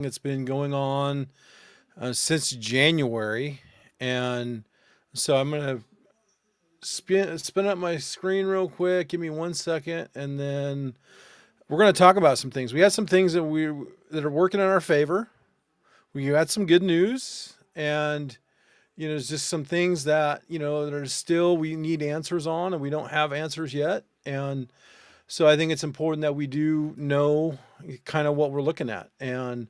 It's been going on since January, and so I'm gonna spin up my screen real quick. Give me 1 second, and then we're gonna talk about some things. We had some things that are working in our favor. We had some good news, and there's just some things that that are still we need answers on, and we don't have answers yet. And so I think it's important that we do know kind of what we're looking at, and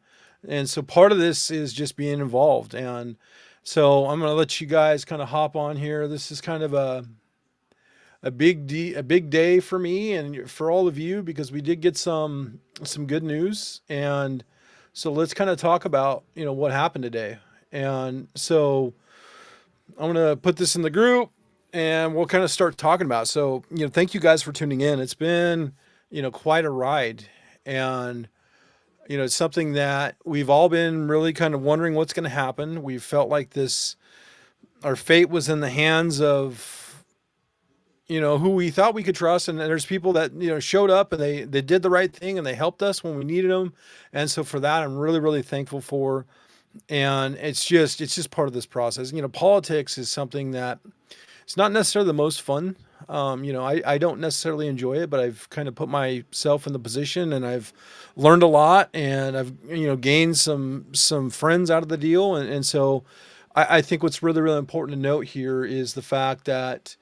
so part of this is just being involved. And so I'm going to let you guys kind of hop on here. This is kind of a big day for me and for all of you, because we did get some good news. And so let's kind of talk about what happened today. And so I'm going to put this in the group, and we'll kind of start talking about it. So thank you guys for tuning in. It's been quite a ride. And it's something that we've all been really kind of wondering what's going to happen. We felt like our fate was in the hands of, who we thought we could trust. And there's people that, showed up, and they did the right thing, and they helped us when we needed them. And so for that, I'm really, really thankful for. And it's just part of this process. Politics is something that it's not necessarily the most fun. I don't necessarily enjoy it, but I've kind of put myself in the position, and I've learned a lot, and I've gained some friends out of the deal. And so I think what's really, really important to note here is the fact that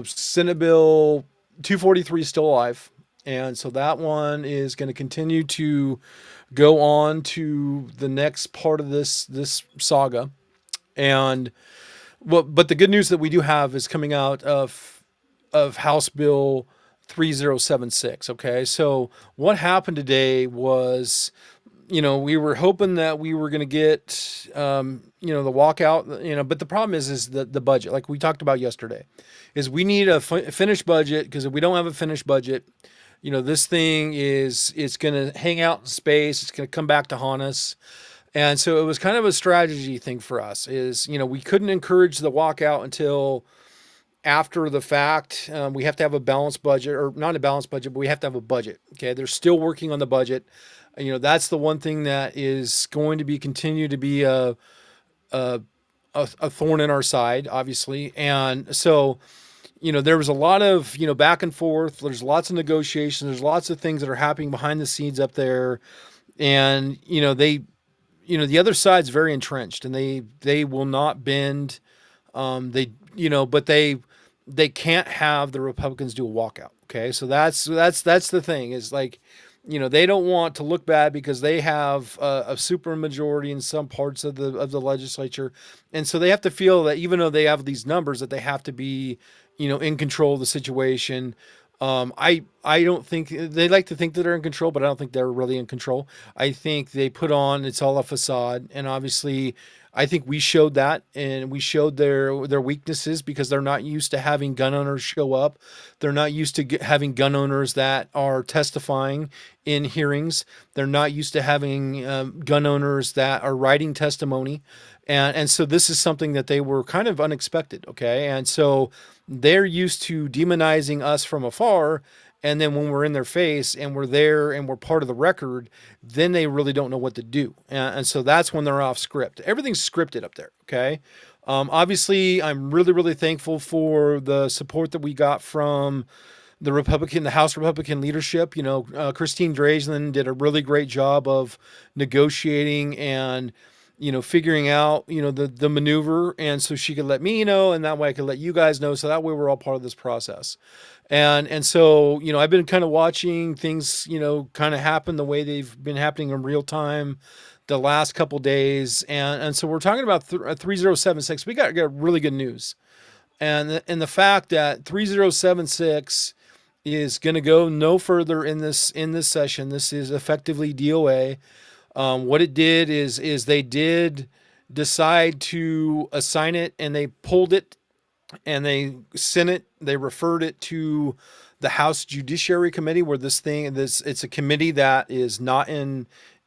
Senate Bill 243 is still alive. And so that one is going to continue to go on to the next part of this saga. And but the good news that we do have is coming out of House Bill 3076. Okay, so what happened today was, we were hoping that we were going to get, the walkout, but the problem is the budget, like we talked about yesterday, is we need a finished budget, because if we don't have a finished budget, this thing it's going to hang out in space. It's going to come back to haunt us. And so it was kind of a strategy thing for us. Is we couldn't encourage the walkout until after the fact. We have to have a balanced budget, or not a balanced budget, but we have to have a budget. Okay, they're still working on the budget. That's the one thing that is going to be continue to be a a thorn in our side, obviously. And so there was a lot of back and forth. There's lots of negotiations. There's lots of things that are happening behind the scenes up there. And the other side's very entrenched, and they will not bend. But they can't have the Republicans do a walkout. Okay, so that's the thing, is like, they don't want to look bad, because they have a super majority in some parts of the legislature. And so they have to feel that even though they have these numbers, that they have to be in control of the situation. I don't think they like to think that they're in control, but I don't think they're really in control. I think they put on it's all a facade, and obviously, I think we showed that, and we showed their weaknesses, because they're not used to having gun owners show up. They're not used to having gun owners that are testifying in hearings. They're not used to having gun owners that are writing testimony. And so this is something that they were kind of unexpected. Okay. And so they're used to demonizing us from afar. And then when we're in their face, and we're there, and we're part of the record, then they really don't know what to do. And so that's when they're off script. Everything's scripted up there. Okay. Obviously, I'm really, really thankful for the support that we got from the House Republican leadership. Christine Drazen did a really great job of negotiating and figuring out the maneuver, and so she could let me know, and that way I could let you guys know, so that way we're all part of this process. And so I've been kind of watching things kind of happen the way they've been happening in real time the last couple days. And so we're talking about 3076. We got really good news, and the fact that 3076 is going to go no further in this session. This is effectively DOA. What it did is they did decide to assign it, and they pulled it, and they referred it to the House Judiciary Committee, where it's a committee that is not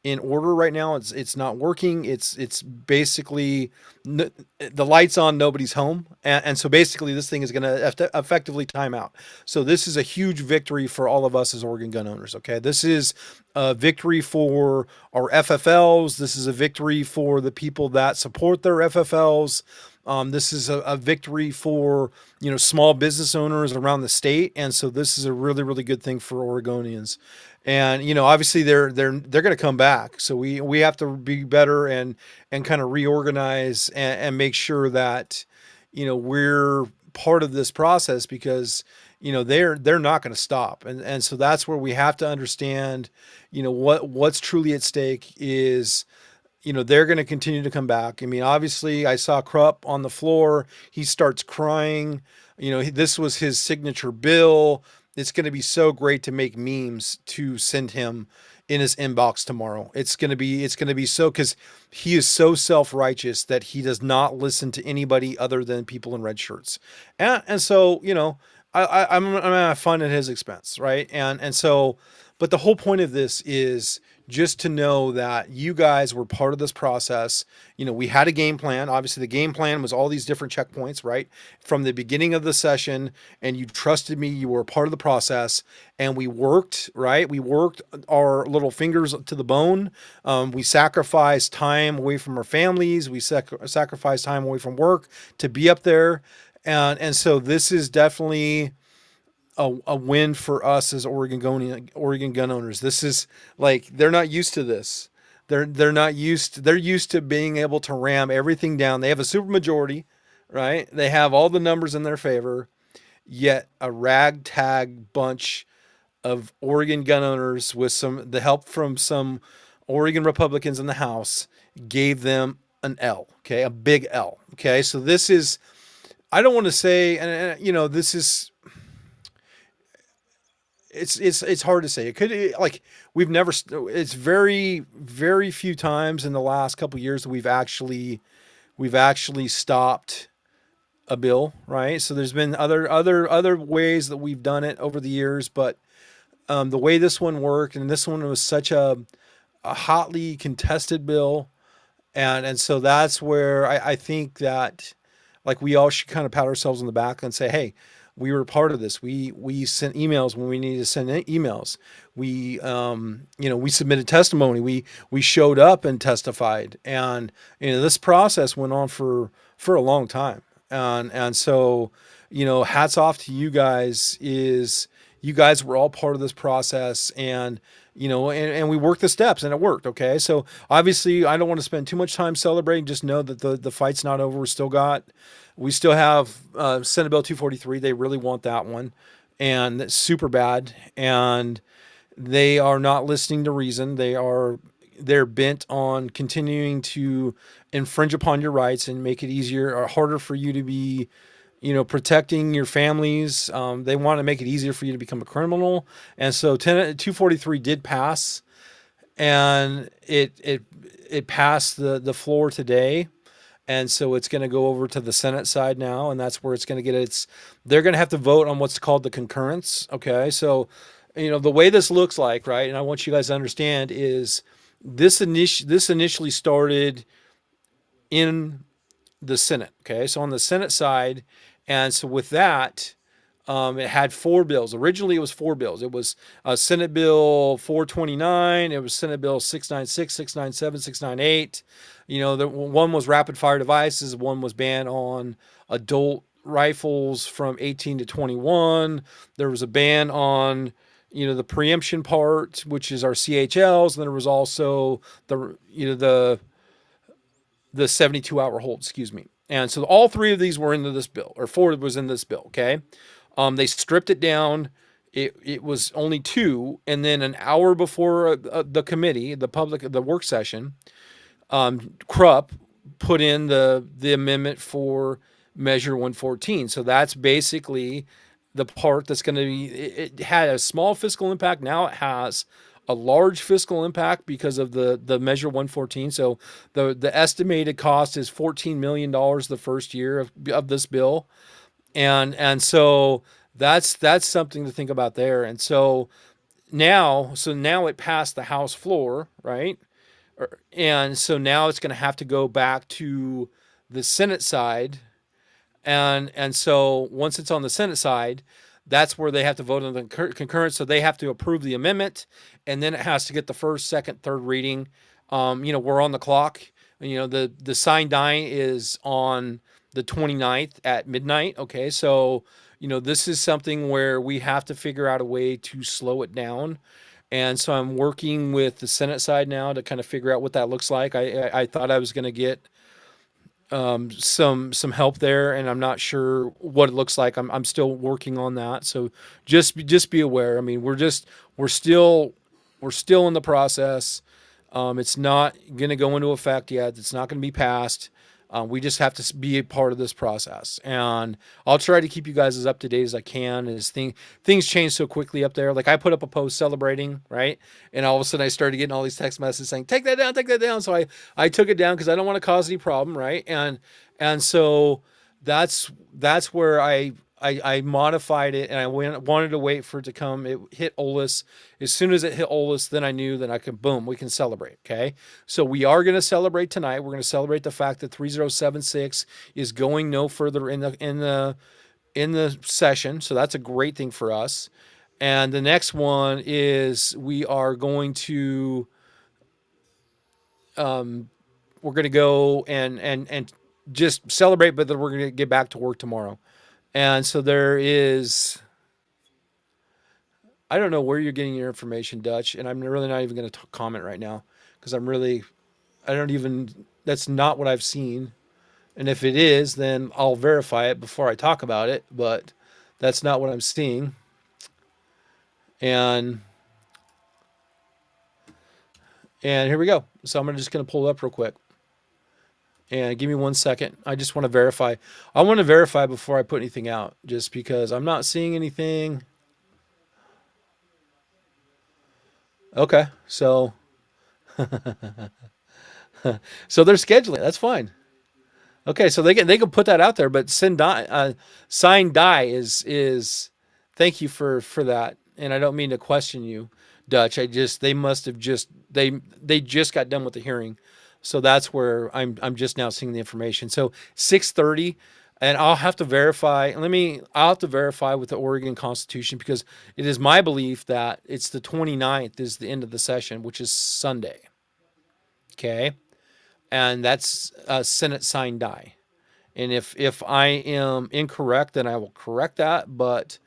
in order right now. It's not working. It's basically the lights on, nobody's home, and so basically this thing is going to effectively time out. So this is a huge victory for all of us as Oregon gun owners. Okay, this is a victory for our FFLs. This is a victory for the people that support their FFLs. This is a victory for small business owners around the state, and so this is a really really good thing for Oregonians. And obviously they're going to come back, so we have to be better and kind of reorganize and make sure that we're part of this process, because they're not going to stop, and so that's where we have to understand what's truly at stake is they're going to continue to come back. I mean, obviously, I saw Krupp on the floor. He starts crying. This was his signature bill. It's going to be so great to make memes to send him in his inbox tomorrow. It's going to be so, because he is so self-righteous that he does not listen to anybody other than people in red shirts. And so, I'm going to have fun at his expense, right? And so, but the whole point of this is just to know that you guys were part of this process. We had a game plan. Obviously, the game plan was all these different checkpoints, right? From the beginning of the session, and you trusted me. You were a part of the process, and we worked, right? We worked our little fingers to the bone. We sacrificed time away from our families. We sacrificed time away from work to be up there. And so this is definitely a win for us as Oregon gun owners. This is like, they're not used to this. They're used to being able to ram everything down. They have a super majority, right? They have all the numbers in their favor, yet a ragtag bunch of Oregon gun owners with the help from some Oregon Republicans in the House gave them an L, okay? A big L, okay? So this is, I don't want to say, and this is, it's hard to say. It could, like, we've never. It's very very few times in the last couple of years that we've actually stopped a bill, right? So there's been other ways that we've done it over the years, but the way this one worked, and this one was such a hotly contested bill, and so that's where I think that, like, we all should kind of pat ourselves on the back and say, hey, we were part of this. We sent emails when we needed to send emails. We submitted testimony. We showed up and testified, and this process went on for a long time. And so, hats off to you guys. You guys were all part of this process, and and we worked the steps, and it worked. Okay, so obviously, I don't want to spend too much time celebrating. Just know that the fight's not over. We still have Senate Bill 243. They really want that one, and it's super bad. And they are not listening to reason. They're bent on continuing to infringe upon your rights and make it easier or harder for you to be, protecting your families. They want to make it easier for you to become a criminal. And so 243 did pass, and it passed the floor today. And so it's going to go over to the Senate side now, and that's where it's going to get they're going to have to vote on what's called the concurrence. Okay. So, the way this looks like, right, and I want you guys to understand, is this initially started in the Senate. Okay. So on the Senate side, and so with that, it had four bills. Originally, it was four bills. It was Senate Bill 429. It was Senate Bill 696, 697, 698. The one was rapid fire devices. One was ban on adult rifles from 18 to 21. There was a ban on, the preemption part, which is our CHLs. And there was also the 72-hour hold, excuse me. And so all three of these were into this bill, or four was in this bill, okay? They stripped it down. It was only two, and then an hour before the committee, the work session, Krupp put in the amendment for Measure 114. So that's basically the part that's going to be. It had a small fiscal impact. Now it has a large fiscal impact because of the Measure 114. So the estimated cost is $14 million the first year of this bill. And so that's something to think about there. And so now it passed the House floor, right? And so now it's going to have to go back to the Senate side, and so once it's on the Senate side, that's where they have to vote on the concurrence. So they have to approve the amendment, and then it has to get the first, second, third reading. We're on the clock. The sign die is on the 29th at midnight. Okay, so this is something where we have to figure out a way to slow it down. And so I'm working with the Senate side now to kind of figure out what that looks like. I thought I was going to get some help there, and I'm not sure what it looks like. I'm still working on that. So just be aware. I mean, we're still we're still in the process. It's not going to go into effect yet. It's not going to be passed. We just have to be a part of this process, and I'll try to keep you guys as up to date as I can. As things change so quickly up there, like I put up a post celebrating, right, and all of a sudden I started getting all these text messages saying, "Take that down, take that down." So I took it down because I don't want to cause any problem, right? And so that's where I modified it, and wanted to wait for it to come. It hit Olus. As soon as it hit Olus, then I knew that I could, boom, we can celebrate. Okay. So we are going to celebrate tonight. We're going to celebrate the fact that 3076 is going no further in the session. So that's a great thing for us. And the next one is we are going to, we're going to go and just celebrate, but then we're going to get back to work tomorrow. And so there is, I don't know where you're getting your information, Dutch, and I'm really not even going to comment right now because I don't even, that's not what I've seen. And if it is, then I'll verify it before I talk about it, but that's not what I'm seeing. And here we go. So I'm just going to pull it up real quick. And give me 1 second. I just want to verify. I want to verify before I put anything out, just because I'm not seeing anything. Okay, so they're scheduling. That's fine. Okay, so they can put that out there, but sign die is. Thank you for that, and I don't mean to question you, Dutch. They must have they just got done with the hearing, so that's where I'm just now seeing the information. So 6:30, and I'll have to verify. I'll have to verify with the Oregon Constitution because it is my belief that it's the 29th is the end of the session, which is Sunday. Okay, and that's a Senate sign die. And if I am incorrect, then I will correct that. But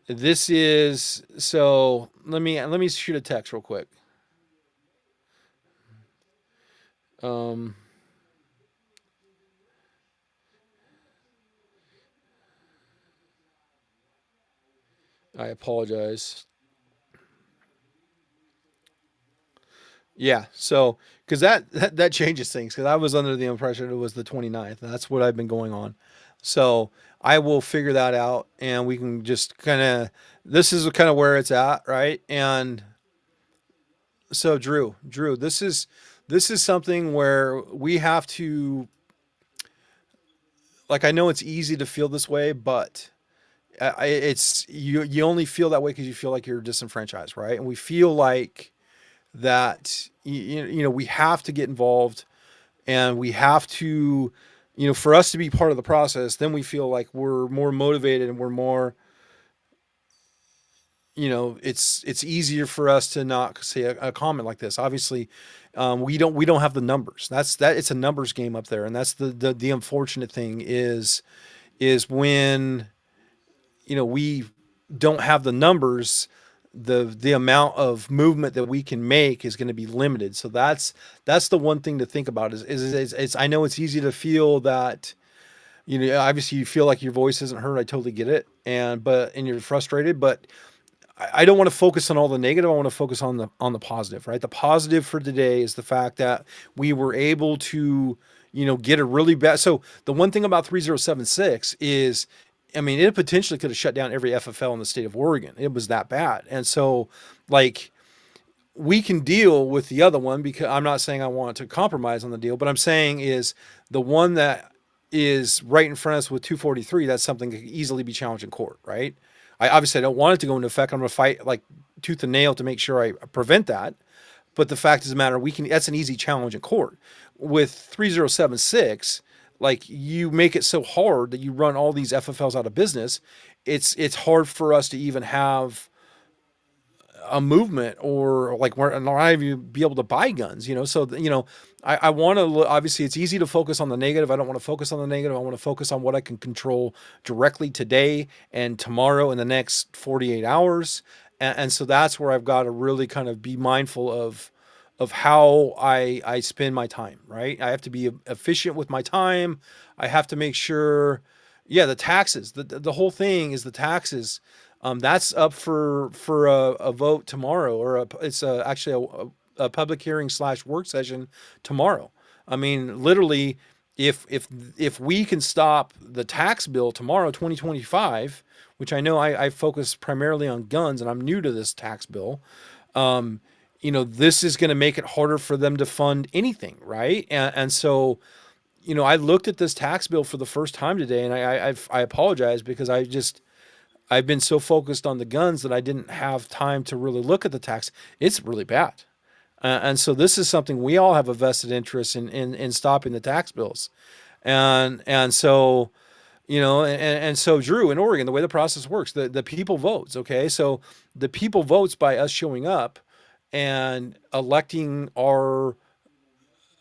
this is so. Let me shoot a text real quick. Um, I apologize. Yeah. So because that changes things because I was under the impression it was the 29th. And that's what I've been going on. So I will figure that out, and we can just kind of. This is kind of where it's at, right? And so Drew, this is something where we have to, like, I know it's easy to feel this way, but it's you only feel that way because you feel like you're disenfranchised, right? And we feel like that we have to get involved, and we have to, for us to be part of the process. Then we feel like we're more motivated, and we're more, it's easier for us to not say a comment like this. Obviously, we don't have the numbers. It's a numbers game up there, and that's the unfortunate thing is when we don't have the numbers. The amount of movement that we can make is going to be limited. So that's the one thing to think about. Is I know it's easy to feel that, obviously you feel like your voice isn't heard. I totally get it, and you're frustrated, but I don't want to focus on all the negative. I want to focus on the positive, right? The positive for today is the fact that we were able to, get a really bad. So the one thing about 3076 is, I mean, it potentially could have shut down every FFL in the state of Oregon. It was that bad. And so, like, we can deal with the other one, because I'm not saying I want to compromise on the deal, but I'm saying is the one that is right in front of us with 243, that's something that could easily be challenged in court, right? I obviously don't want it to go into effect. I'm going to fight like tooth and nail to make sure I prevent that. But the fact is the matter, that's an easy challenge in court. With 3076, like, you make it so hard that you run all these FFLs out of business. It's hard for us to even have a movement, or like we're not even be able to buy guns, So, I want to, obviously it's easy to focus on the negative. I don't want to focus on the negative. I want to focus on what I can control directly today and tomorrow in the next 48 hours. And so that's where I've got to really kind of be mindful of how I spend my time, right? I have to be efficient with my time. I have to make sure, yeah, the taxes, the whole thing is the taxes. That's up for a vote tomorrow, or it's actually a public hearing / work session tomorrow. I mean, literally, if we can stop the tax bill tomorrow, 2025, which I know I focus primarily on guns, and I'm new to this tax bill. Um, this is going to make it harder for them to fund anything, right? And so, I looked at this tax bill for the first time today, and I apologize because I've been so focused on the guns that I didn't have time to really look at the tax. It's really bad. And so this is something we all have a vested interest in stopping the tax bills. And so, and so, Drew, in Oregon, the way the process works, the people votes. Okay. So the people votes by us showing up and electing our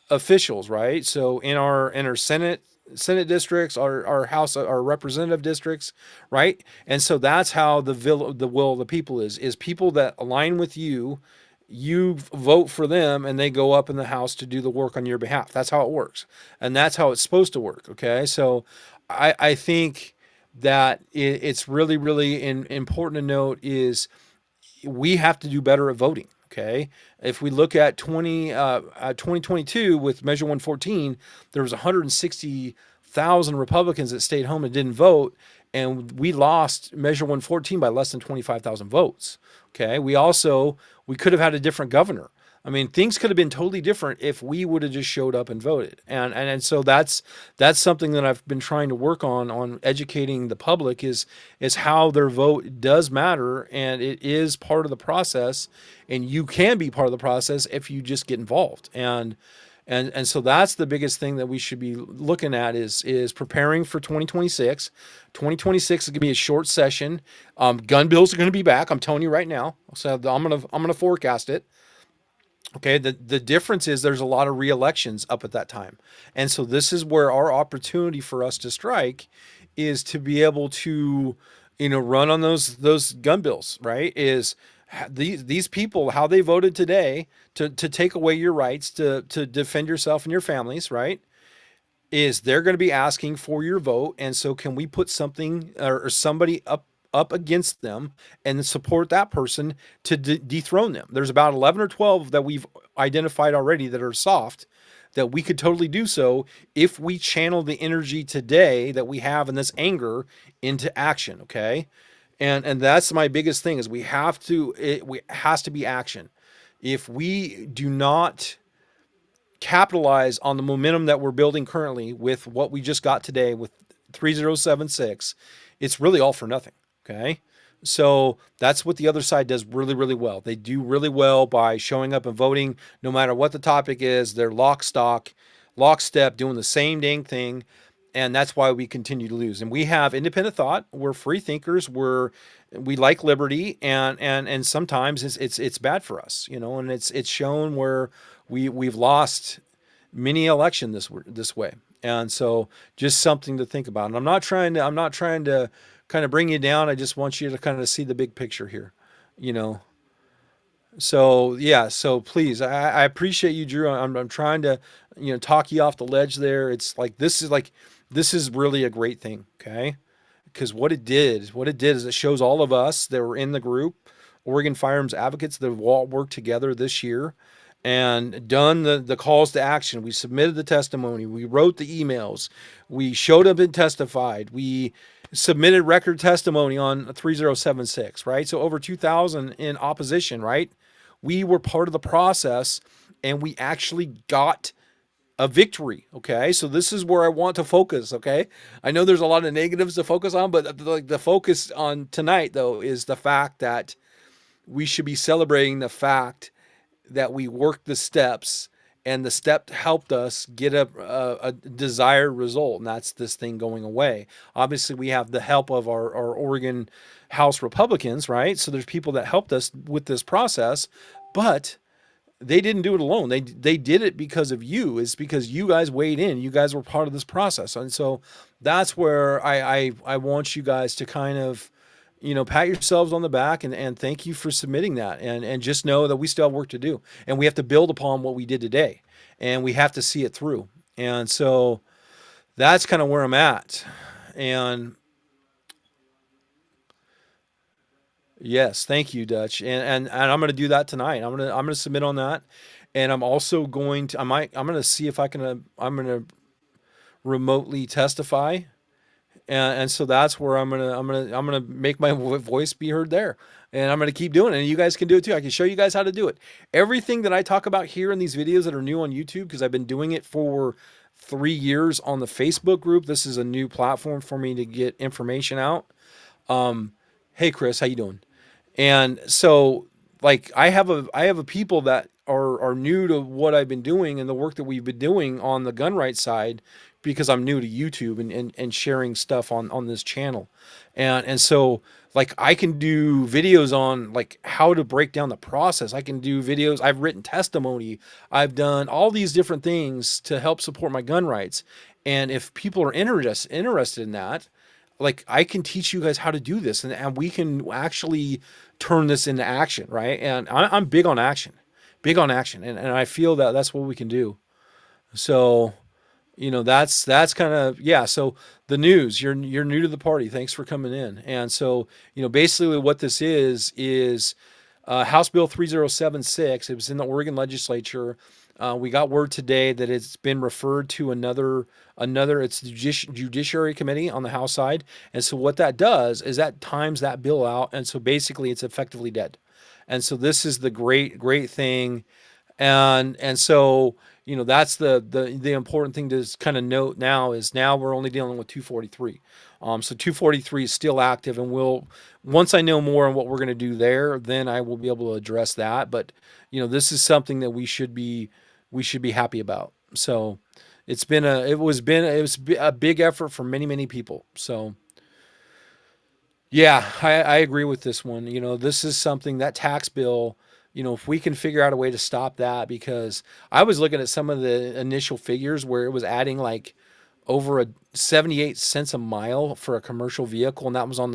officials, right? So in our Senate districts, our House, our representative districts, right? And so that's how the will of the people is people that align with you. You vote for them, and they go up in the House to do the work on your behalf. That's how it works, and that's how it's supposed to work. Okay, so I think that it's really really important to note is we have to do better at voting. Okay. If we look at 2022 with Measure 114, there was 160,000 Republicans that stayed home and didn't vote. And we lost Measure 114 by less than 25,000 votes. Okay. We could have had a different governor. I mean, things could have been totally different if we would have just showed up and voted. And so that's something that I've been trying to work on educating the public is how their vote does matter, and it is part of the process, and you can be part of the process if you just get involved. And so that's the biggest thing that we should be looking at is preparing for 2026. 2026 is going to be a short session. Gun bills are going to be back. I'm telling you right now. So I'm gonna forecast it. Okay, the difference is there's a lot of re-elections up at that time. And so this is where our opportunity for us to strike is to be able to, run on those gun bills, right? Is these people, how they voted today to take away your rights to defend yourself and your families, right? Is they're going to be asking for your vote. And so can we put something or somebody up against them and support that person to dethrone them? There's about 11 or 12 that we've identified already that are soft, that we could totally do so if we channel the energy today that we have in this anger into action. Okay. And that's my biggest thing is we has to be action. If we do not capitalize on the momentum that we're building currently with what we just got today with 3076, it's really all for nothing. Okay. So that's what the other side does really, really well. They do really well by showing up and voting no matter what the topic is. They're lockstep, doing the same dang thing. And that's why we continue to lose. And we have independent thought. We're free thinkers. We like liberty, and sometimes it's bad for us, and it's shown where we've lost many election this way. And so just something to think about. And I'm not trying to kind of bring you down. I just want you to kind of see the big picture here, you know. So yeah, so please, I appreciate you, Drew. I'm trying to, talk you off the ledge there. It's like this is really a great thing, okay? Because what it did is it shows all of us that were in the group, Oregon Firearms Advocates, that have all worked together this year and done the calls to action. We submitted the testimony. We wrote the emails. We showed up and testified. We submitted record testimony on 3076, right? So over 2,000 in opposition, right? We were part of the process, and we actually got a victory. Okay. So this is where I want to focus. Okay. I know there's a lot of negatives to focus on, but the focus on tonight though is the fact that we should be celebrating the fact that we worked the steps, and the step helped us get a desired result, and that's this thing going away. Obviously, we have the help of our Oregon House Republicans, right? So there's people that helped us with this process, but they didn't do it alone. They did it because of you. It's because you guys weighed in. You guys were part of this process, and so that's where I want you guys to kind of, pat yourselves on the back and thank you for submitting that, and just know that we still have work to do, and we have to build upon what we did today, and we have to see it through. And so that's kind of where I'm at. And yes, thank you, Dutch. And I'm gonna do that tonight. I'm gonna submit on that, and I'm also going to I'm gonna see if I can I'm gonna remotely testify, and so that's where I'm gonna make my voice be heard there, and I'm gonna keep doing it. And you guys can do it too. I can show you guys how to do it. Everything that I talk about here in these videos that are new on YouTube, because I've been doing it for 3 years on the Facebook group. This is a new platform for me to get information out. Hey Chris, how you doing? And so, like, I have a people that are new to what I've been doing and the work that we've been doing on the gun rights side, because I'm new to YouTube and sharing stuff on this channel. And so, like, I can do videos on like how to break down the process. I can do videos, I've written testimony, I've done all these different things to help support my gun rights. And if people are interested in that, like, I can teach you guys how to do this, and we can actually turn this into action, right? And I'm big on action, and I feel that that's what we can do. So, that's kind of, yeah. So the news, you're new to the party. Thanks for coming in. And so, basically what this is House Bill 3076. It was in the Oregon legislature. We got word today that it's been referred to another. It's the Judiciary Committee on the House side, and so what that does is that times that bill out, and so basically it's effectively dead. And so this is the great thing. And so, that's the important thing to kind of note now, is now we're only dealing with 243. So 243 is still active, and once I know more on what we're going to do there, then I will be able to address that. But this is something that we should be happy about. So it was a big effort for many people. So yeah, I agree with this one. This is something, that tax bill, if we can figure out a way to stop that, because I was looking at some of the initial figures where it was adding like over 78 cents a mile for a commercial vehicle, and that was on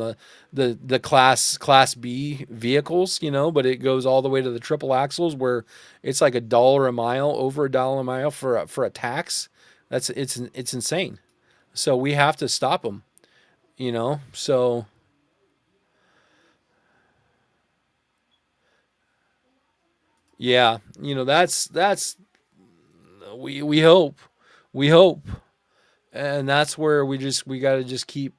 the class B vehicles, but it goes all the way to the triple axles where it's like $1 a mile, over $1 a mile for a tax. It's insane. So we have to stop them, so. Yeah, that's we hope, we hope, and that's where we got to just keep,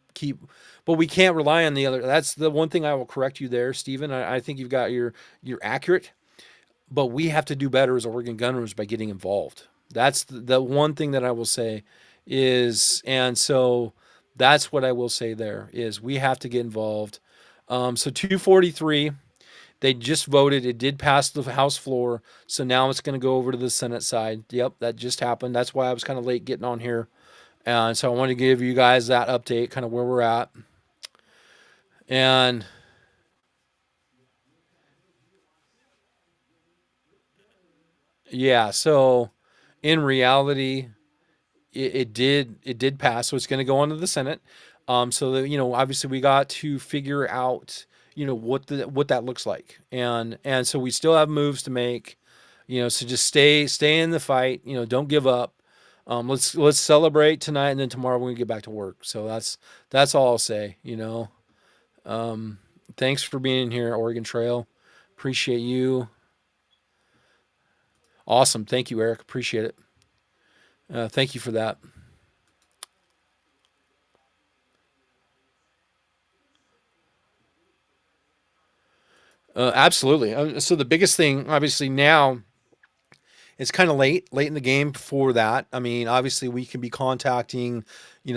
but we can't rely on the other. That's the one thing I will correct you there, Stephen. I think you're accurate, but we have to do better as Oregon Gunners by getting involved. That's the one thing that I will say is, and so that's what I will say there is we have to get involved. So 243. They just voted. It did pass the House floor. So now it's going to go over to the Senate side. Yep, that just happened. That's why I was kind of late getting on here. And so I wanted to give you guys that update, kind of where we're at. And yeah, so in reality, it did pass. So it's going to go on to the Senate. So that, obviously we got to figure out, what that looks like. And so we still have moves to make. So just stay in the fight. Don't give up. Let's celebrate tonight, and then tomorrow we're gonna get back to work. So that's all I'll say. Thanks for being in here, Oregon Trail. Appreciate you. Awesome. Thank you, Eric. Appreciate it. Thank you for that. Absolutely. So the biggest thing, obviously, now it's kind of late in the game for that. I mean, obviously, we can be contacting,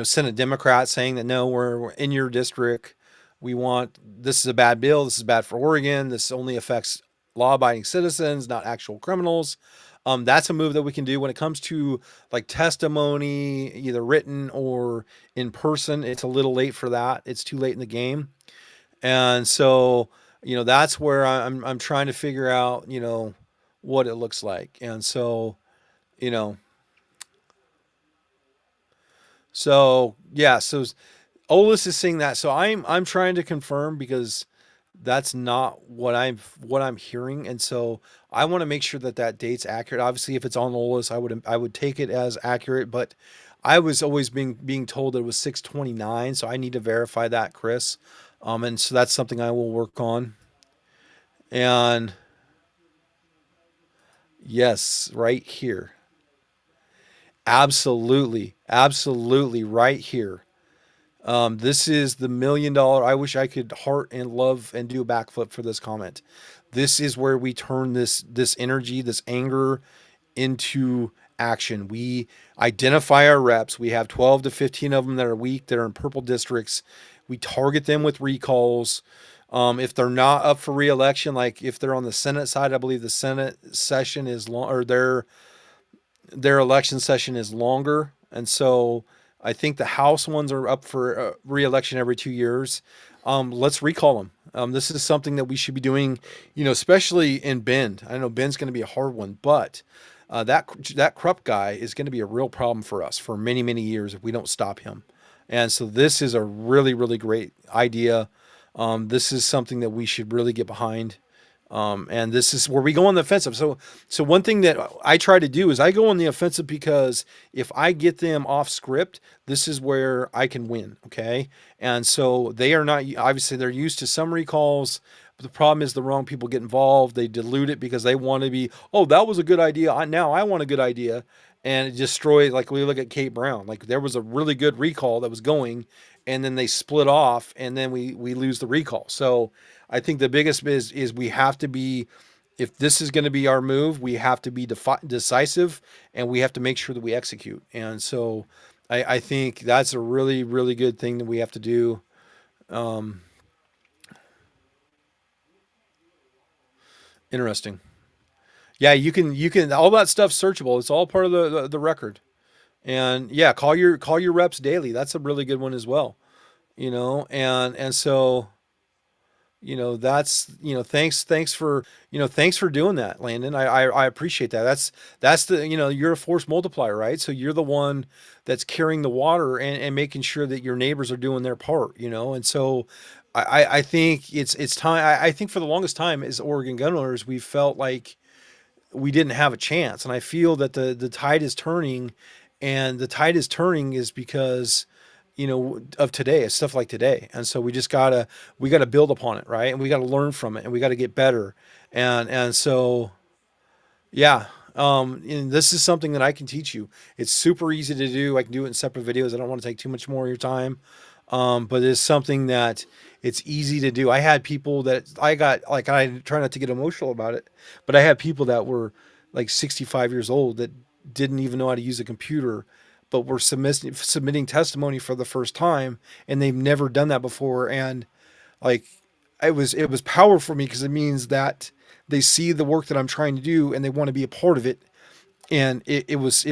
Senate Democrats saying that no, we're in your district. We want, this is a bad bill. This is bad for Oregon. This only affects law-abiding citizens, not actual criminals. That's a move that we can do when it comes to like testimony, either written or in person. It's a little late for that. It's too late in the game, and so that's where I'm trying to figure out what it looks like, and so you know so Olus is saying that. So I'm trying to confirm because that's not what I'm hearing, and so I want to make sure that that date's accurate. Obviously, if it's on Olus, I would take it as accurate, but I was always being told that it was 6/29, so I need to verify that, Chris. And so that's something I will work on. And yes, right here. Absolutely. Absolutely right here. This is the $1 million. I wish I could heart and love and do a backflip for this comment. This is where we turn this energy, this anger into action. We identify our reps. We have 12 to 15 of them that are weak, that are in purple districts. We target them with recalls. If they're not up for reelection, like if they're on the Senate side, I believe the Senate session is long, or their election session is longer, and so I think the House ones are up for re-election every 2 years. Let's recall them. This is something that we should be doing, especially in Bend. I know Bend's going to be a hard one, but that Krupp guy is going to be a real problem for us for many, many years if we don't stop him. And so this is a really, really great idea. This is something that we should really get behind. And this is where we go on the offensive. So one thing that I try to do is I go on the offensive because if I get them off script, this is where I can win. Okay. And so they are not, obviously they're used to some recalls, but the problem is the wrong people get involved. They dilute it because they want to be, oh, that was a good idea. Now I want a good idea. And it destroys, like we look at Kate Brown, like there was a really good recall that was going, and then they split off, and then we lose the recall. So I think the biggest is we have to be, if this is going to be our move, we have to be decisive, and we have to make sure that we execute. And so I think that's a really, really good thing that we have to do. Um, Interesting. Yeah, you can all that stuff searchable. It's all part of the record. And yeah, call your reps daily. That's a really good one as well. And so that's thanks for doing that, Landon. I appreciate that. That's the you're a force multiplier, right? So you're the one that's carrying the water and making sure that your neighbors are doing their part. And so I think it's time. I think for the longest time as Oregon gun owners, we felt like we didn't have a chance, and I feel that the tide is turning, and the tide is turning is because of today, stuff like today. And so we gotta build upon it, right? And we gotta learn from it, and we gotta get better. And so yeah. And this is something that I can teach you. It's super easy to do. I can do it in separate videos. I don't want to take too much more of your time. But it's something that it's easy to do. I had people that I got, like, I try not to get emotional about it, but I had people that were like 65 years old that didn't even know how to use a computer, but were submitting testimony for the first time, and they've never done that before. And like, it was powerful for me because it means that they see the work that I'm trying to do and they want to be a part of it. And it was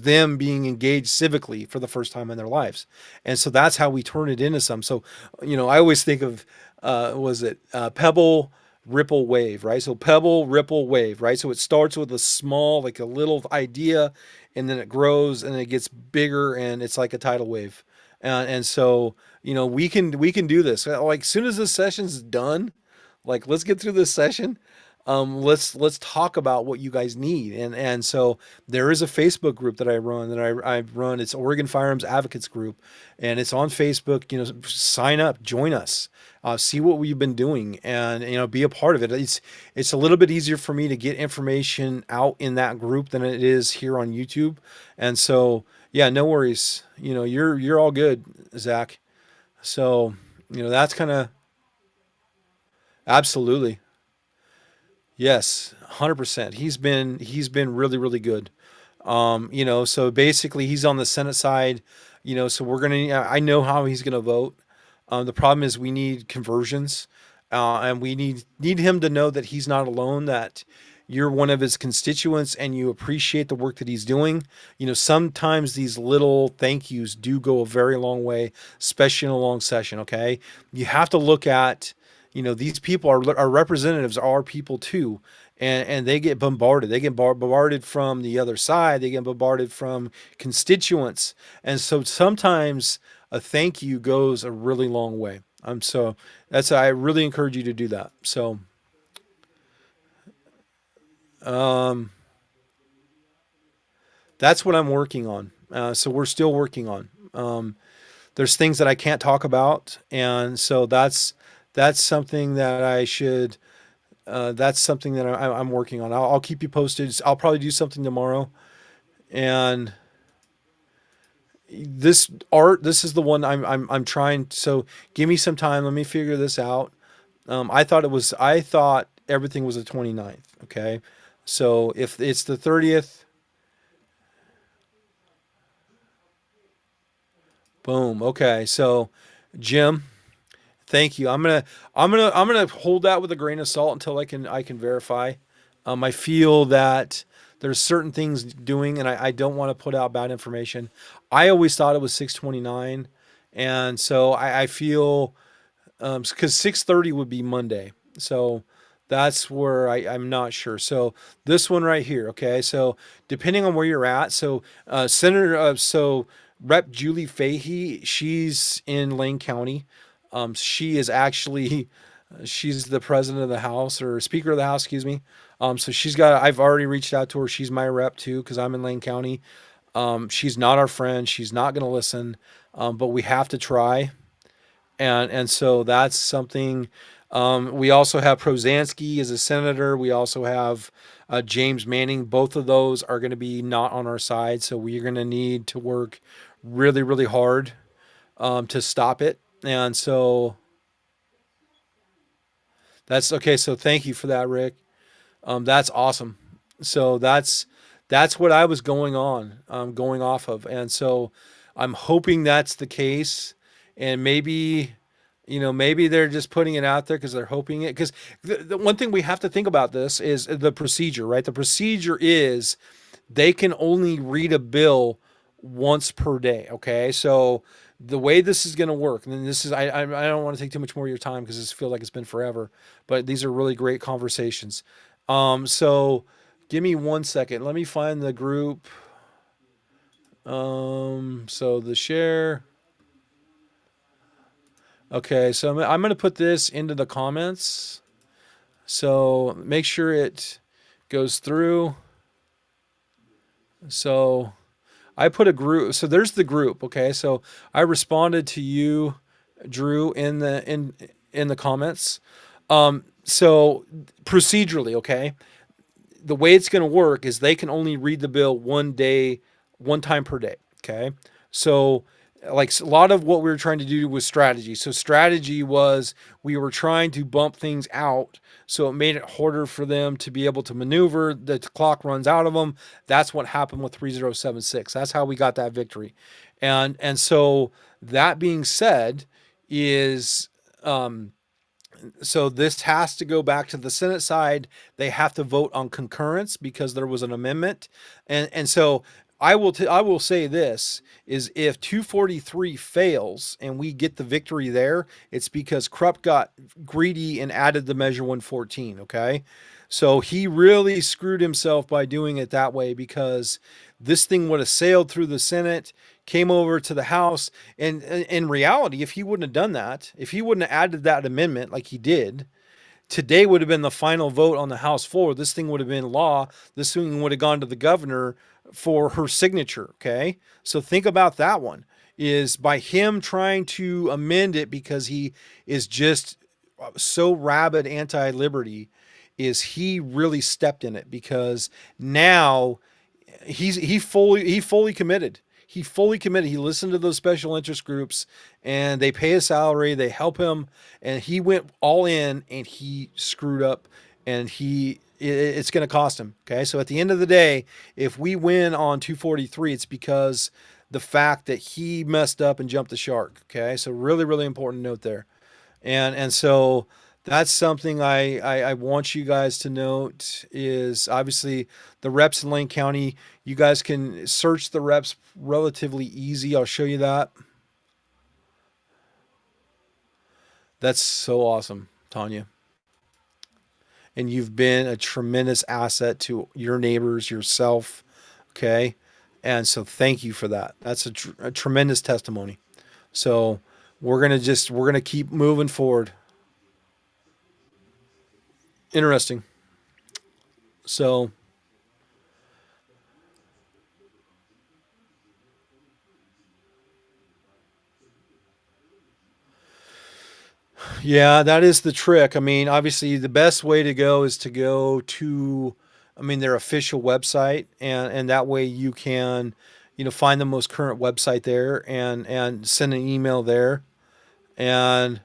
them being engaged civically for the first time in their lives. And so that's how we turn it into some. So I always think of was it pebble, ripple, wave, right? So pebble, ripple, wave, right? So it starts with a small, like a little idea, and then it grows and it gets bigger, and it's like a tidal wave. And so we can do this. Like, soon as this session's done, like, let's get through this session. Let's talk about what you guys need. And so there is a Facebook group that I run. It's Oregon Firearms Advocates Group, and it's on Facebook. Sign up, join us, see what we've been doing, and be a part of it. It's a little bit easier for me to get information out in that group than it is here on YouTube. And so yeah, no worries. You're all good, Zach. So that's kind of absolutely. Yes, 100%. He's been really, really good. So basically he's on the Senate side, so we're gonna I know how he's gonna vote. The problem is we need conversions. and we need him to know that he's not alone. That you're one of his constituents and you appreciate the work that he's doing. Sometimes these little thank yous do go a very long way, especially in a long session. Okay, you have to look at, these people are representatives, are people too, and they get bombarded. They get bombarded from the other side. They get bombarded from constituents, and so sometimes a thank you goes a really long way. So I really encourage you to do that. So um, that's what I'm working on. So we're still working on. There's things that I can't talk about, and so that's something that I should. That's something that I'm working on. I'll keep you posted. I'll probably do something tomorrow, and this is the one I'm trying. So give me some time. Let me figure this out. I thought everything was the 29th. Okay. So if it's the 30th, boom. Okay. So Jim, thank you. I'm gonna hold that with a grain of salt until I can verify. I feel that there's certain things doing, and I don't want to put out bad information. I always thought it was 629, and so I feel, because 6:30 would be Monday. So that's where I'm not sure. So this one right here, okay. So depending on where you're at, so Rep Julie Fahey, she's in Lane County. She is actually she's the president of the House, or Speaker of the House, excuse me. So I've already reached out to her. She's my rep too because I'm in Lane County. She's not our friend. She's not going to listen, but we have to try, and so that's something. We also have Prozansky as a senator. We also have James Manning. Both of those are going to be not on our side, so we're going to need to work really, really hard to stop it. And so that's okay. So thank you for that, Rick. That's awesome. So that's what I was going off of, and so I'm hoping that's the case, and maybe they're just putting it out there because they're hoping it. Because the one thing we have to think about this is the procedure, right? The procedure is they can only read a bill once per day. Okay, so the way this is going to work, and then this is I don't want to take too much more of your time because this feels like it's been forever, but these are really great conversations. So give me 1 second. Let me find the group. So the share. Okay, so I'm going to put this into the comments. So make sure it goes through. So I put a group. So there's the group. Okay, so I responded to you, Drew, in the comments. So procedurally, okay, the way it's going to work is they can only read the bill one time per day. Okay. So, like a lot of what we were trying to do was strategy. So, strategy was we were trying to bump things out. So, it made it harder for them to be able to maneuver. The clock runs out of them. That's what happened with 3076. That's how we got that victory. And so, that being said, is so this has to go back to the Senate side. They have to vote on concurrence because there was an amendment, and so I will say this is if 243 fails and we get the victory there, it's because Krupp got greedy and added the measure 114. Okay, so he really screwed himself by doing it that way because this thing would have sailed through the Senate, came over to the House. And in reality, if he wouldn't have done that, if he wouldn't have added that amendment like he did, today would have been the final vote on the House floor. This thing would have been law. This thing would have gone to the governor for her signature. Okay. So think about that one is by him trying to amend it because he is just so rabid anti-liberty is he really stepped in it because now he fully committed. He fully committed. He listened to those special interest groups and they pay his salary, they help him, and he went all in and he screwed up and it's going to cost him. Okay. So at the end of the day, if we win on 243, it's because the fact that he messed up and jumped the shark. Okay. So really, really important note there. And so That's something I want you guys to note is obviously the reps in Lane County. You guys can search the reps relatively easy. I'll show you that. That's so awesome, Tanya. And you've been a tremendous asset to your neighbors, yourself. Okay. And so thank you for that. That's a tremendous testimony. So we're going to keep moving forward. Interesting. So, yeah, that is the trick. I mean, obviously, the best way to go is to go to, I mean, their official website, and that way you can, find the most current website there and send an email there. And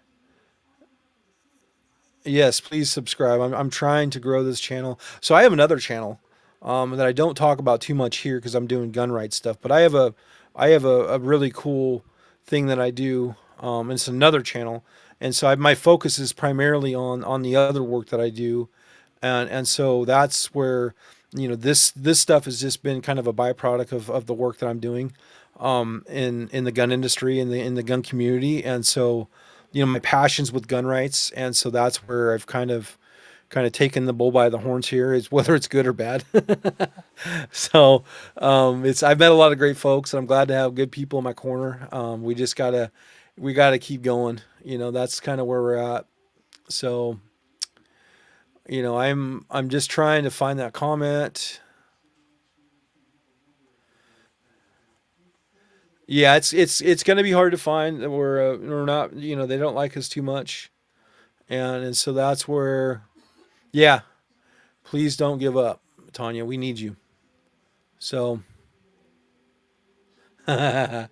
yes, please subscribe. I'm trying to grow this channel. So I have another channel that I don't talk about too much here because I'm doing gun rights stuff. But I have a really cool thing that I do. It's another channel, and so my focus is primarily on the other work that I do, and so that's where this stuff has just been kind of a byproduct of the work that I'm doing in the gun industry in the gun community, and so my passions with gun rights, and so that's where I've kind of taken the bull by the horns here, is whether it's good or bad. So it's I've met a lot of great folks, and I'm glad to have good people in my corner. We gotta keep going. That's kind of where we're at. So I'm just trying to find that comment. Yeah, it's going to be hard to find. We're not, they don't like us too much, and so that's where, yeah, please don't give up, Tanya. We need you. So, oh,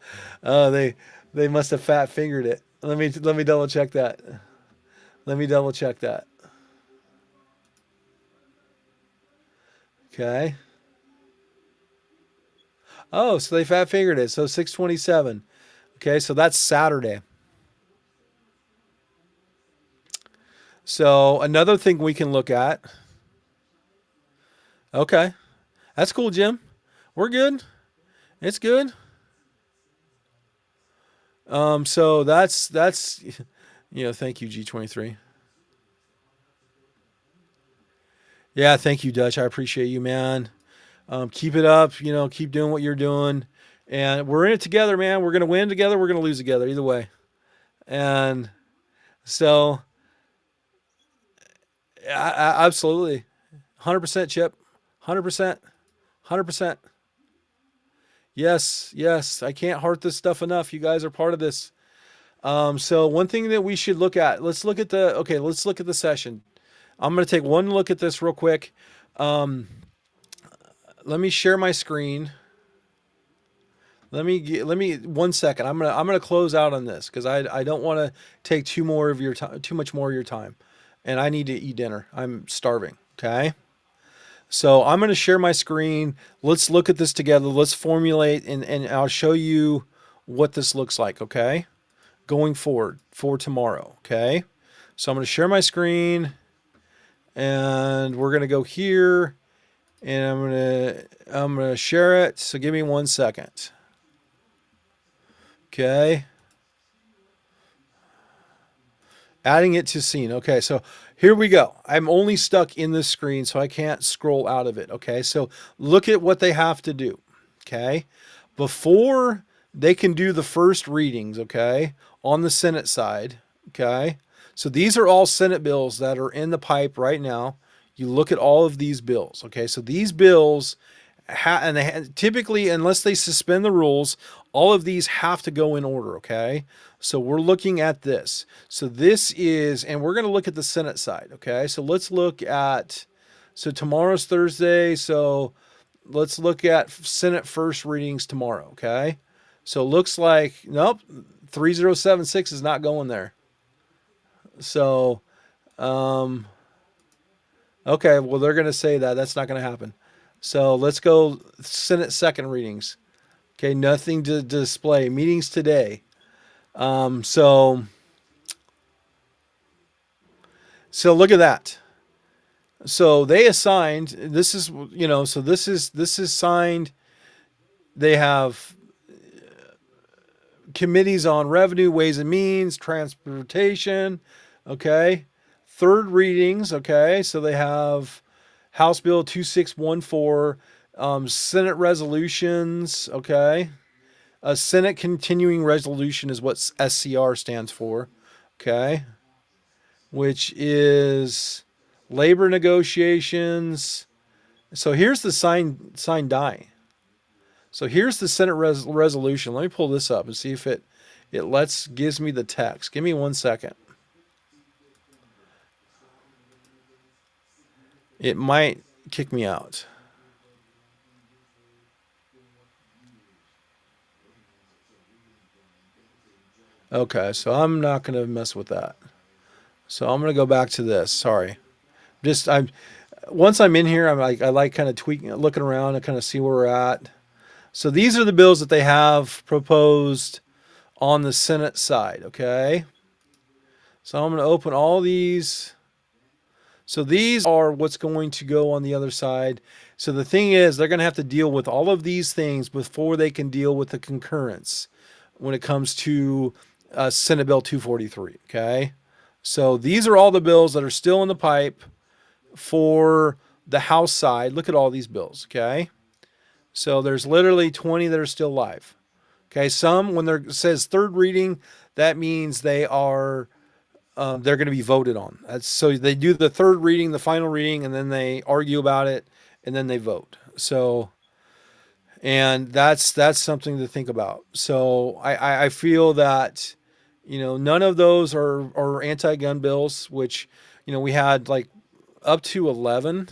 they must have fat fingered it. Let me double check that. Let me double check that. Okay. Oh, so they fat fingered it. So 627. Okay, so that's Saturday. So another thing we can look at. Okay, that's cool, Jim. We're good. It's good. So that's thank you, G23. Yeah, thank you, Dutch. I appreciate you, man. Keep it up. Keep doing what you're doing, and we're in it together, man. We're gonna win together. We're gonna lose together, either way. And so, absolutely, 100%, Chip. 100%. 100%. Yes, yes. I can't heart this stuff enough. You guys are part of this. So one thing that we should look at. Let's look at the session. I'm gonna take one look at this real quick. Um, Let me share my screen. Let me 1 second. I'm gonna close out on this because I don't want to take too much more of your time, and I need to eat dinner. I'm starving. Okay. So I'm gonna share my screen. Let's look at this together. Let's formulate, and I'll show you what this looks like. Okay. Going forward for tomorrow. Okay. So I'm gonna share my screen, and we're gonna go here, and I'm gonna share it. So give me 1 second. Okay. Adding it to scene. Okay, so here we go. I'm only stuck in this screen, so I can't scroll out of it. Okay, so look at what they have to do. Okay, before they can do the first readings, okay, on the Senate side. Okay, so these are all Senate bills that are in the pipe right now. You look at all of these bills. Okay, so these bills and typically, unless they suspend the rules, all of these have to go in order. Okay, so we're looking at this. So this is, and we're going to look at the Senate side. Okay, so let's look at. So tomorrow's Thursday. So let's look at Senate first readings tomorrow. Okay, so it looks like nope, 3076 is not going there. So okay, well they're going to say that that's not going to happen. So let's go Senate second readings. Okay, nothing to display. Meetings today. So So look at that. So they assigned, this is, so this is signed. They have committees on revenue, ways and means, transportation, okay? Third readings, okay? So they have House Bill 2614, Senate resolutions, okay? A Senate continuing resolution is what SCR stands for, okay? Which is labor negotiations. So here's the sign die. So here's the Senate resolution. Let me pull this up and see if it gives me the text. Give me 1 second. It might kick me out. Okay, so I'm not going to mess with that. So I'm going to go back to this. Sorry. Just I'm Once I'm in here, I like kind of tweaking, looking around and kind of see where we're at. So these are the bills that they have proposed on the Senate side, okay? So I'm going to open all these. So these are what's going to go on the other side. So the thing is, they're going to have to deal with all of these things before they can deal with the concurrence when it comes to Senate Bill 243, okay? So these are all the bills that are still in the pipe for the House side. Look at all these bills, okay? So there's literally 20 that are still live. Okay, some when there says third reading, that means they're going to be voted on. So they do the third reading, the final reading, and then they argue about it, and then they vote. So, and that's something to think about. So I feel that none of those are anti-gun bills, which we had like up to 11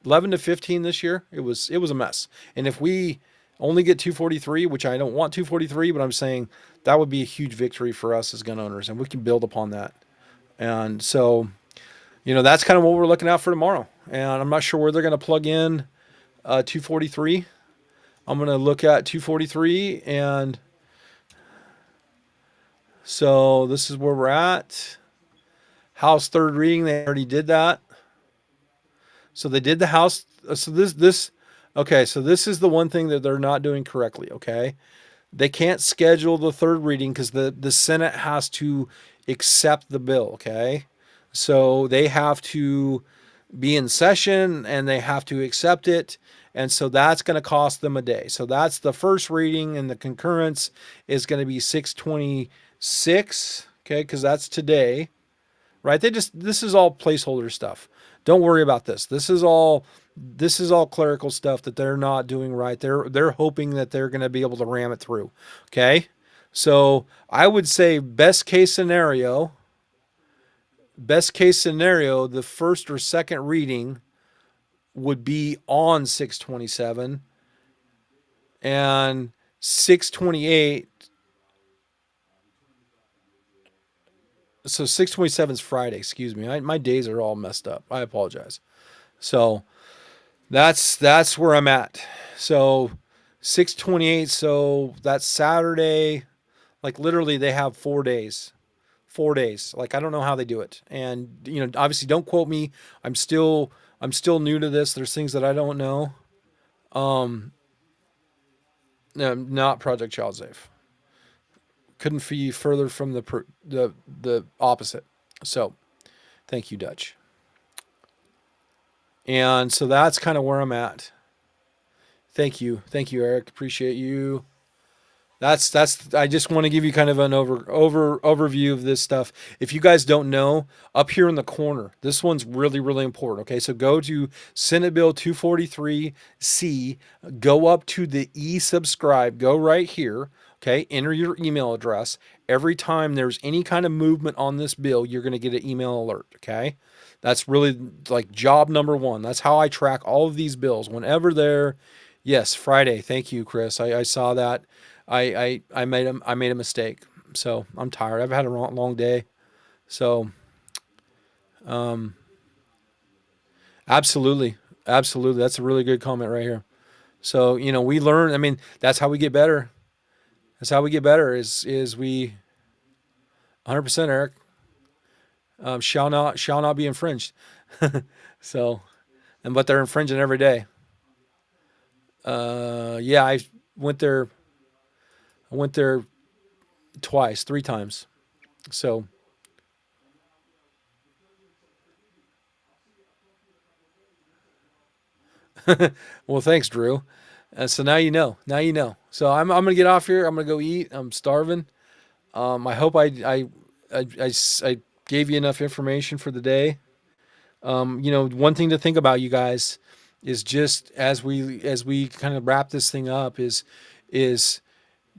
to 15 this year. It was a mess. And if we only get 243, which I don't want 243, but I'm saying that would be a huge victory for us as gun owners, and we can build upon that. And so, that's kind of what we're looking at for tomorrow. And I'm not sure where they're going to plug in 243. I'm going to look at 243, and so this is where we're at. House third reading, they already did that. So they did the House. So okay. So this is the one thing that they're not doing correctly. Okay, they can't schedule the third reading because the Senate has to accept the bill. Okay, so they have to be in session and they have to accept it, and so that's going to cost them a day. So that's the first reading, and the concurrence is going to be 6/26. Okay, because that's today, right? This is all placeholder stuff. Don't worry about this. This is all clerical stuff that they're not doing right. They're hoping that they're going to be able to ram it through. Okay? So, I would say best case scenario, the first or second reading would be on 6/27, and 6/28. So 6/27 is Friday, excuse me. My days are all messed up. I apologize. So that's where I'm at. So 6/28. So that's Saturday. Like literally, they have 4 days. 4 days. Like I don't know how they do it. And obviously, don't quote me. I'm still new to this. There's things that I don't know. Um, no, not Project Child Safe. Couldn't be further from the opposite. So thank you, Dutch. And so that's kind of where I'm at. Thank you, Eric. Appreciate you. That's I just want to give you kind of an overview of this stuff. If you guys don't know, up here in the corner, this one's really really important. Okay, so go to Senate Bill 243C, go up to the subscribe, go right here. Okay, enter your email address. Every time there's any kind of movement on this bill, you're going to get an email alert. Okay, that's really like job number one. That's how I track all of these bills. Whenever they're, yes, Friday. Thank you, Chris. I saw that. I made a mistake. So I'm tired. I've had a long day. So um, absolutely, absolutely. That's a really good comment right here. So we learn. I mean, that's how we get better. That's how we get better. Is we 100%, Eric. shall not be infringed. So, and but they're infringing every day. Yeah, went there. I went there twice, 3 times. So, well, thanks, Drew. So now you know. Now you know. So I'm gonna get off here. I'm gonna go eat. I'm starving. I hope I gave you enough information for the day. One thing to think about, you guys, is just as we kind of wrap this thing up is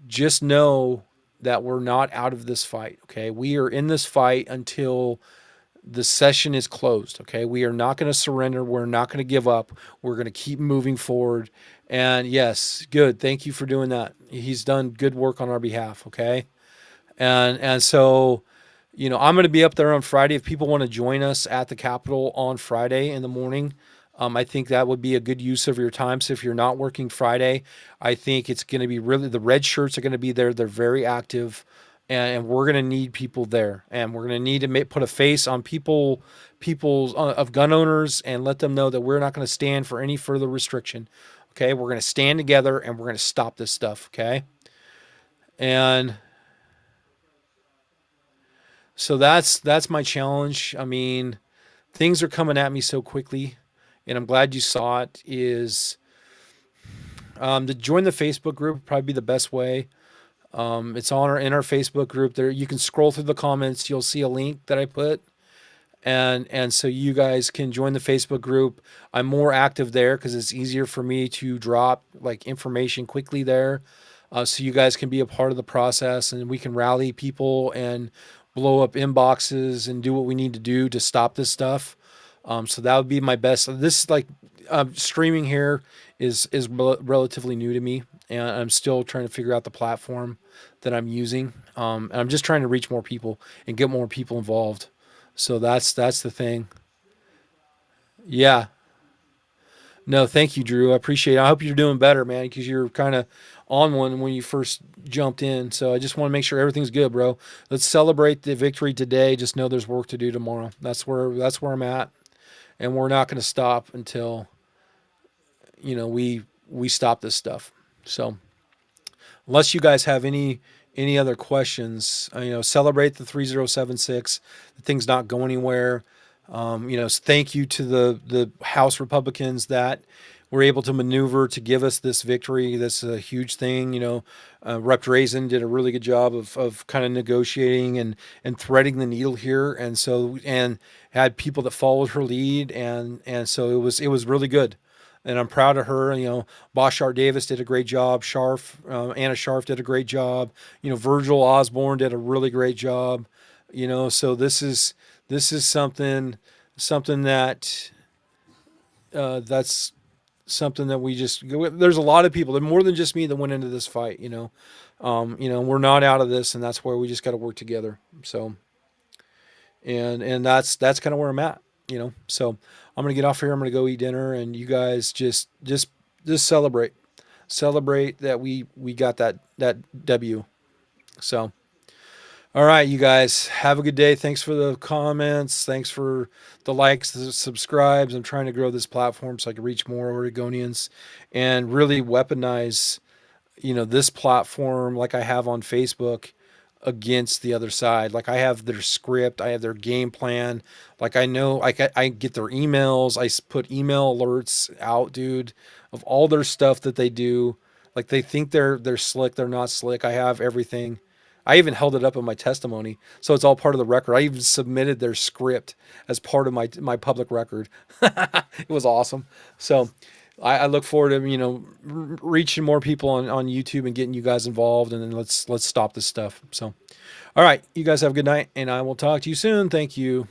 just know that we're not out of this fight. Okay, we are in this fight until the session is closed. Okay, we are not going to surrender. We're not going to give up. We're going to keep moving forward. And yes, good. Thank you for doing that. He's done good work on our behalf. Okay, and so I'm going to be up there on Friday. If people want to join us at the Capitol on Friday in the morning, I think that would be a good use of your time. So if you're not working Friday, I think it's going to be really, the red shirts are going to be there. They're very active, and we're going to need people there, and we're going to need to put a face on people's of gun owners, and let them know that we're not going to stand for any further restriction. Okay, we're going to stand together, and we're going to stop this stuff. Okay, and so that's my challenge. I mean, things are coming at me so quickly, and I'm glad you saw it. Is to join the Facebook group would probably be the best way. It's on in our Facebook group. There, you can scroll through the comments. You'll see a link that I put, and so you guys can join the Facebook group. I'm more active there because it's easier for me to drop like information quickly there, so you guys can be a part of the process, and we can rally people and blow up inboxes and do what we need to do to stop this stuff. So that would be my best. This like streaming here is relatively new to me, and I'm still trying to figure out the platform that I'm using. And I'm just trying to reach more people and get more people involved. So that's the thing. Yeah. No, thank you, Drew. I appreciate it. I hope you're doing better, man, because you're kind of on one when you first jumped in. So I just want to make sure everything's good, bro. Let's celebrate the victory today. Just know there's work to do tomorrow. That's where I'm at, and we're not going to stop until we stop this stuff. So unless you guys have any other questions, celebrate the 3076. The thing's not going anywhere. Thank you to the House Republicans that were able to maneuver to give us this victory. That's a huge thing. Rep. Drazen did a really good job of kind of negotiating and threading the needle here, and had people that followed her lead, and so it was really good. And I'm proud of her. Bashar Davis did a great job. Anna Scharf did a great job. Virgil Osborne did a really great job. So this is something that's something that we just, there's a lot of people, there's more than just me that went into this fight. We're not out of this, and that's where we just got to work together. So, and that's kind of where I'm at. So I'm gonna get off here. I'm gonna go eat dinner, and you guys just celebrate that we got that W. So, all right, you guys have a good day. Thanks for the comments. Thanks for the likes, the subscribes. I'm trying to grow this platform so I can reach more Oregonians and really weaponize this platform like I have on Facebook against the other side. Like I have their script, I have their game plan. Like I know I get their emails. I put email alerts out, dude, of all their stuff that they do. Like they think they're slick, they're not slick. I have everything. I even held it up in my testimony, so it's all part of the record. I even submitted their script as part of my public record. It was awesome. So I look forward to reaching more people on YouTube and getting you guys involved, and then let's stop this stuff. So, all right, you guys have a good night, and I will talk to you soon. Thank you.